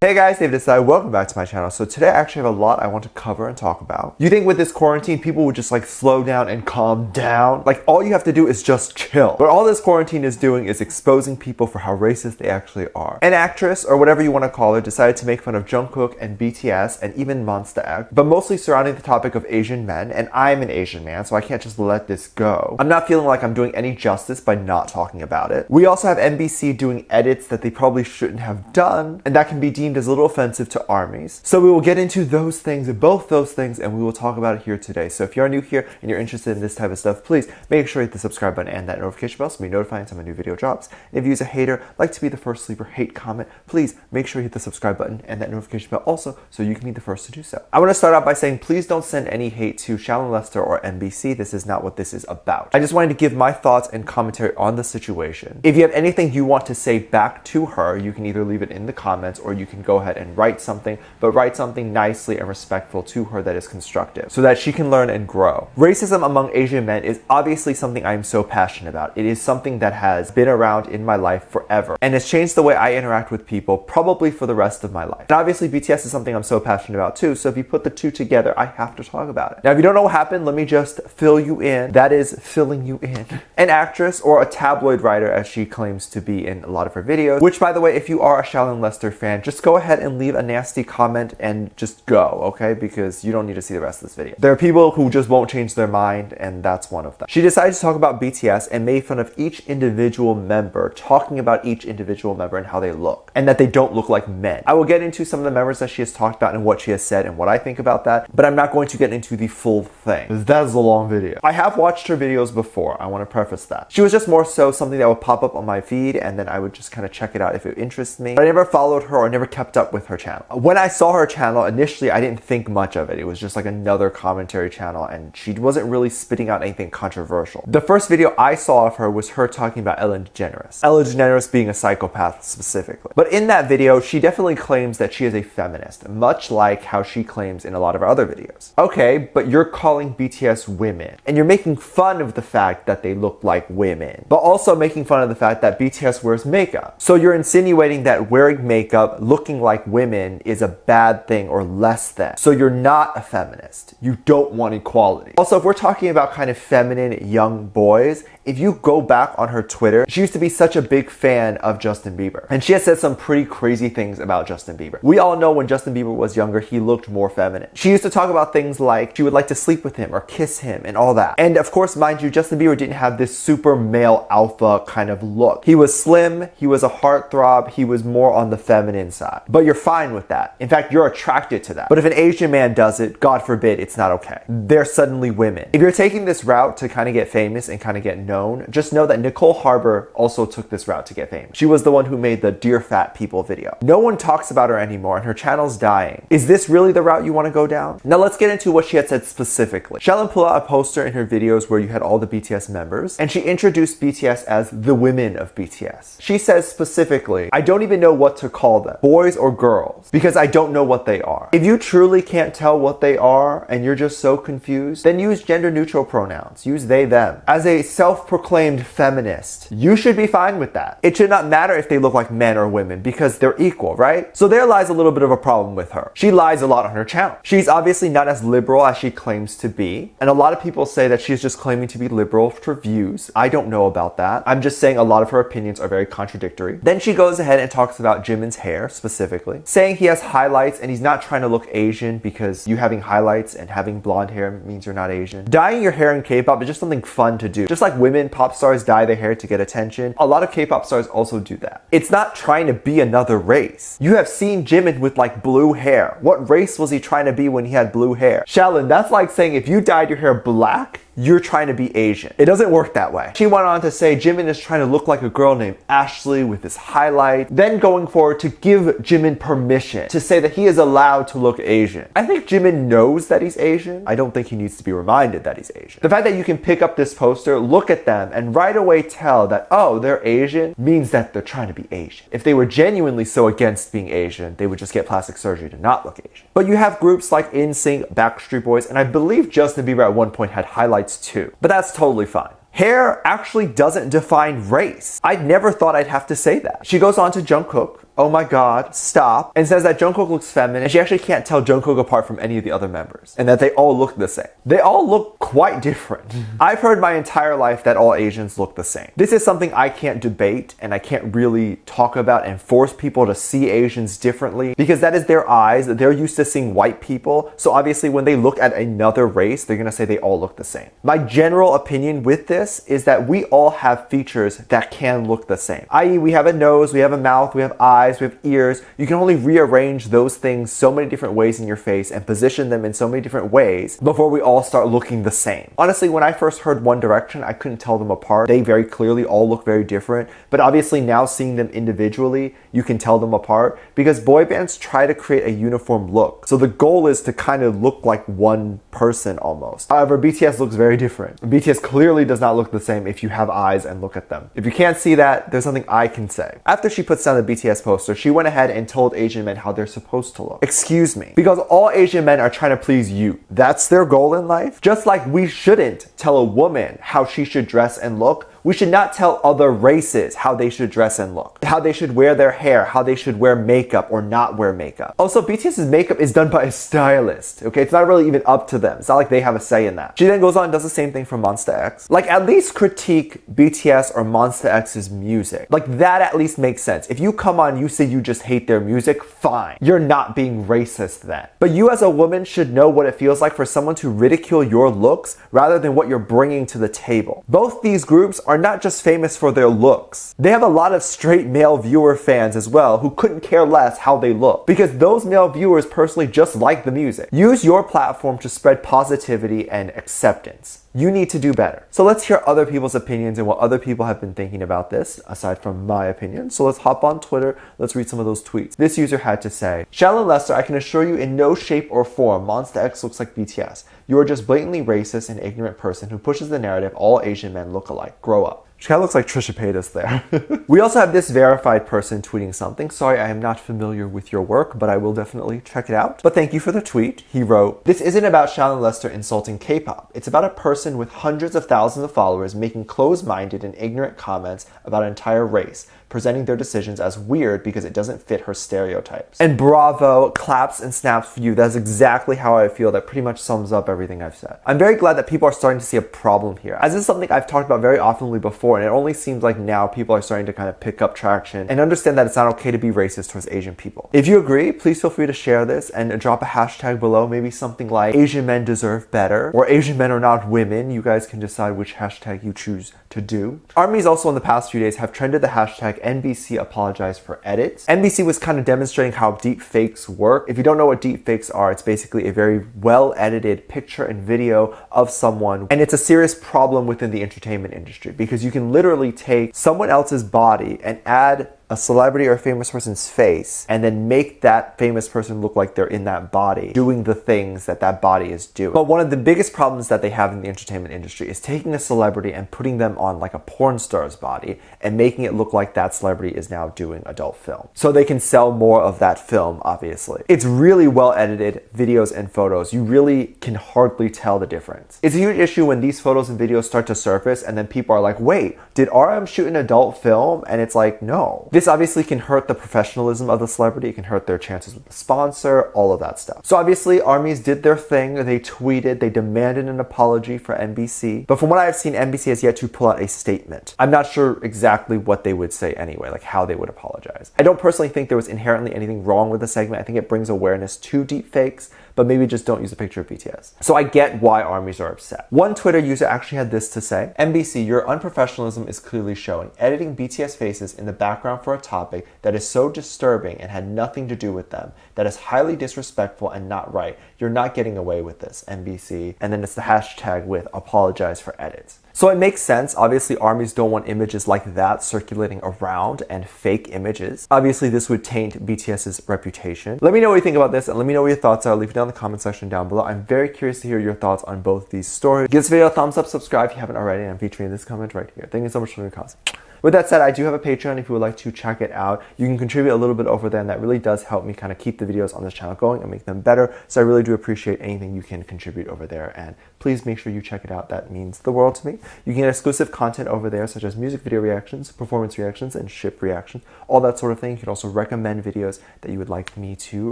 Hey guys, David Desai, welcome back to my channel. So today I actually have a lot I want to cover and talk about. You think with this quarantine, people would just like slow down and calm down? Like all you have to do is just chill. But all this quarantine is doing is exposing people for how racist they actually are. An actress, or whatever you want to call her, decided to make fun of Jungkook and BTS and even Monsta X, but mostly surrounding the topic of Asian men, and I'm an Asian man, so I can't just let this go. I'm not feeling like I'm doing any justice by not talking about it. We also have MBC doing edits that they probably shouldn't have done, and that can be deemed as a little offensive to armies. So we will get into those things, both those things, and we will talk about it here today. So if you are new here and you're interested in this type of stuff, please make sure you hit the subscribe button and that notification bell so you'll be notified anytime a new video drops. And if you use a hater, like to be the first to leave a hate comment, please make sure you hit the subscribe button and that notification bell also so you can be the first to do so. I want to start out by saying please don't send any hate to Shallon Lester or MBC. This is not what this is about. I just wanted to give my thoughts and commentary on the situation. If you have anything you want to say back to her, you can either leave it in the comments or you can go ahead and write something, but write something nicely and respectful to her that is constructive so that she can learn and grow. Racism among Asian men is obviously something I am so passionate about. It is something that has been around in my life forever and has changed the way I interact with people probably for the rest of my life. And obviously BTS is something I'm so passionate about too, so if you put the two together, I have to talk about it. Now if you don't know what happened, let me just fill you in. That is filling you in. An actress, or a tabloid writer as she claims to be in a lot of her videos, which by the way, if you are a Shallon Lester fan, just go ahead and leave a nasty comment and just go, okay? Because you don't need to see the rest of this video. There are people who just won't change their mind, and that's one of them. She decided to talk about BTS and made fun of each individual member, talking about each individual member and how they look, and that they don't look like men. I will get into some of the members that she has talked about and what she has said and what I think about that, but I'm not going to get into the full thing. That is a long video. I have watched her videos before. I want to preface that. She was just more so something that would pop up on my feed, and then I would just kind of check it out if it interests me. But I never followed her or never kept up with her channel. When I saw her channel, initially I didn't think much of it. It was just like another commentary channel, and she wasn't really spitting out anything controversial. The first video I saw of her was her talking about Ellen DeGeneres. Ellen DeGeneres being a psychopath specifically. But in that video, she definitely claims that she is a feminist, much like how she claims in a lot of her other videos. Okay, but you're calling BTS women, and you're making fun of the fact that they look like women, but also making fun of the fact that BTS wears makeup. So you're insinuating that wearing makeup, looking like women is a bad thing or less than. So you're not a feminist. You don't want equality. Also, if we're talking about kind of feminine young boys, if you go back on her Twitter, she used to be such a big fan of Justin Bieber. And she has said some pretty crazy things about Justin Bieber. We all know when Justin Bieber was younger, he looked more feminine. She used to talk about things like she would like to sleep with him or kiss him and all that. And of course, mind you, Justin Bieber didn't have this super male alpha kind of look. He was slim, he was a heartthrob, he was more on the feminine side. But you're fine with that. In fact, you're attracted to that. But if an Asian man does it, God forbid, it's not okay. They're suddenly women. If you're taking this route to kind of get famous and kind of get known, just know that Nicole Harbor also took this route to get famous. She was the one who made the Dear Fat People video. No one talks about her anymore and her channel's dying. Is this really the route you want to go down? Now let's get into what she had said specifically. Shallon pulled out a poster in her videos where you had all the BTS members, and she introduced BTS as the women of BTS. She says specifically, I don't even know what to call them, boys or girls, because I don't know what they are. If you truly can't tell what they are and you're just so confused, then use gender neutral pronouns. Use they, them. As a self-proclaimed feminist, you should be fine with that. It should not matter if they look like men or women because they're equal, right? So there lies a little bit of a problem with her. She lies a lot on her channel. She's obviously not as liberal as she claims to be, and a lot of people say that she's just claiming to be liberal for views. I don't know about that. I'm just saying a lot of her opinions are very contradictory. Then she goes ahead and talks about Jimin's hair specifically, saying he has highlights and he's not trying to look Asian because you having highlights and having blonde hair means you're not Asian. Dyeing your hair in K-pop is just something fun to do. Just like women pop stars dye their hair to get attention, a lot of K-pop stars also do that. It's not trying to be another race. You have seen Jimin with like blue hair. What race was he trying to be when he had blue hair? Shallon, that's like saying if you dyed your hair black, you're trying to be Asian. It doesn't work that way. She went on to say Jimin is trying to look like a girl named Ashley with this highlight, then going forward to give Jimin permission to say that he is allowed to look Asian. I think Jimin knows that he's Asian. I don't think he needs to be reminded that he's Asian. The fact that you can pick up this poster, look at them, and right away tell that, oh, they're Asian, means that they're trying to be Asian. If they were genuinely so against being Asian, they would just get plastic surgery to not look Asian. But you have groups like NSYNC, Backstreet Boys, and I believe Justin Bieber at one point had highlights too. But that's totally fine. Hair actually doesn't define race. I never thought I'd have to say that. She goes on to Jungkook oh my god, stop, and says that Jungkook looks feminine, and she actually can't tell Jungkook apart from any of the other members, and that they all look the same. They all look quite different. I've heard my entire life that all Asians look the same. This is something I can't debate, and I can't really talk about and force people to see Asians differently, because that is their eyes. They're used to seeing white people, so obviously when they look at another race, they're gonna say they all look the same. My general opinion with this is that we all have features that can look the same, i.e. we have a nose, we have a mouth, we have eyes, we have ears. You can only rearrange those things so many different ways in your face and position them in so many different ways before we all start looking the same. Honestly, when I first heard One Direction, I couldn't tell them apart. They very clearly all look very different, but obviously now seeing them individually, you can tell them apart because boy bands try to create a uniform look. So the goal is to kind of look like one person almost. However, BTS looks very different. BTS clearly does not look the same if you have eyes and look at them. If you can't see that, there's something I can say. After she puts down the BTS poster, she went ahead and told Asian men how they're supposed to look. Excuse me. Because all Asian men are trying to please you. That's their goal in life? Just like we shouldn't tell a woman how she should dress and look, we should not tell other races how they should dress and look, how they should wear their hair, how they should wear makeup or not wear makeup. Also, BTS's makeup is done by a stylist, okay? It's not really even up to them. It's not like they have a say in that. She then goes on and does the same thing for Monsta X. Like, at least critique BTS or Monsta X's music. Like, that at least makes sense. If you come on, you say you just hate their music, fine. You're not being racist then. But you as a woman should know what it feels like for someone to ridicule your looks rather than what you're bringing to the table. Both these groups are not just famous for their looks. They have a lot of straight male viewer fans as well who couldn't care less how they look because those male viewers personally just like the music. Use your platform to spread positivity and acceptance. You need to do better. So let's hear other people's opinions and what other people have been thinking about this, aside from my opinion. So let's hop on Twitter. Let's read some of those tweets. This user had to say, Shallon Lester, I can assure you in no shape or form, Monsta X looks like BTS. You are just blatantly racist and ignorant person who pushes the narrative all Asian men look alike. Grow up. She kind of looks like Trisha Paytas there. We also have this verified person tweeting something. Sorry, I am not familiar with your work, but I will definitely check it out. But thank you for the tweet. He wrote, this isn't about Shallon Lester insulting K-pop. It's about a person with hundreds of thousands of followers making closed-minded and ignorant comments about an entire race, presenting their decisions as weird because it doesn't fit her stereotypes. And bravo, claps and snaps for you. That's exactly how I feel. That pretty much sums up everything I've said. I'm very glad that people are starting to see a problem here, as this is something I've talked about very oftenly before, and it only seems like now people are starting to kind of pick up traction and understand that it's not okay to be racist towards Asian people. If you agree, please feel free to share this and drop a hashtag below, maybe something like Asian men deserve better or Asian men are not women. You guys can decide which hashtag you choose to do. Armies also in the past few days have trended the hashtag MBC apologize for edits. MBC was kind of demonstrating how deep fakes work. If you don't know what deep fakes are, it's basically a very well edited picture and video of someone, and it's a serious problem within the entertainment industry because you can literally take someone else's body and add a celebrity or a famous person's face and then make that famous person look like they're in that body doing the things that that body is doing. But one of the biggest problems that they have in the entertainment industry is taking a celebrity and putting them on like a porn star's body and making it look like that celebrity is now doing adult film. So they can sell more of that film, obviously. It's really well edited videos and photos. You really can hardly tell the difference. It's a huge issue when these photos and videos start to surface and then people are like, wait, did RM shoot an adult film? And it's like, no. This obviously can hurt the professionalism of the celebrity. It can hurt their chances with the sponsor, all of that stuff. So obviously armies did their thing. They tweeted, they demanded an apology for MBC. But from what I have seen, MBC has yet to pull out a statement. I'm not sure exactly what they would say anyway, like how they would apologize. I don't personally think there was inherently anything wrong with the segment. I think it brings awareness to deepfakes, but maybe just don't use a picture of BTS. So I get why armies are upset. One Twitter user actually had this to say, MBC, your unprofessionalism is clearly showing. Editing BTS faces in the background for a topic that is so disturbing and had nothing to do with them, that is highly disrespectful and not right. You're not getting away with this, MBC. And then it's the hashtag with apologize for edits. So it makes sense. Obviously, armies don't want images like that circulating around and fake images. Obviously, this would taint BTS's reputation. Let me know what you think about this and let me know what your thoughts are. Leave it down in the comment section down below. I'm very curious to hear your thoughts on both these stories. Give this video a thumbs up, subscribe if you haven't already, and I'm featuring this comment right here. Thank you so much for your comments. With that said, I do have a Patreon if you would like to check it out. You can contribute a little bit over there, and that really does help me kind of keep the videos on this channel going and make them better. So I really do appreciate anything you can contribute over there, and please make sure you check it out. That means the world to me. You can get exclusive content over there, such as music video reactions, performance reactions, and ship reactions, all that sort of thing. You can also recommend videos that you would like me to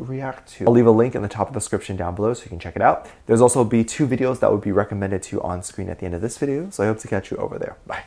react to. I'll leave a link in the top of the description down below so you can check it out. There's also be 2 videos that would be recommended to you on screen at the end of this video, so I hope to catch you over there. Bye.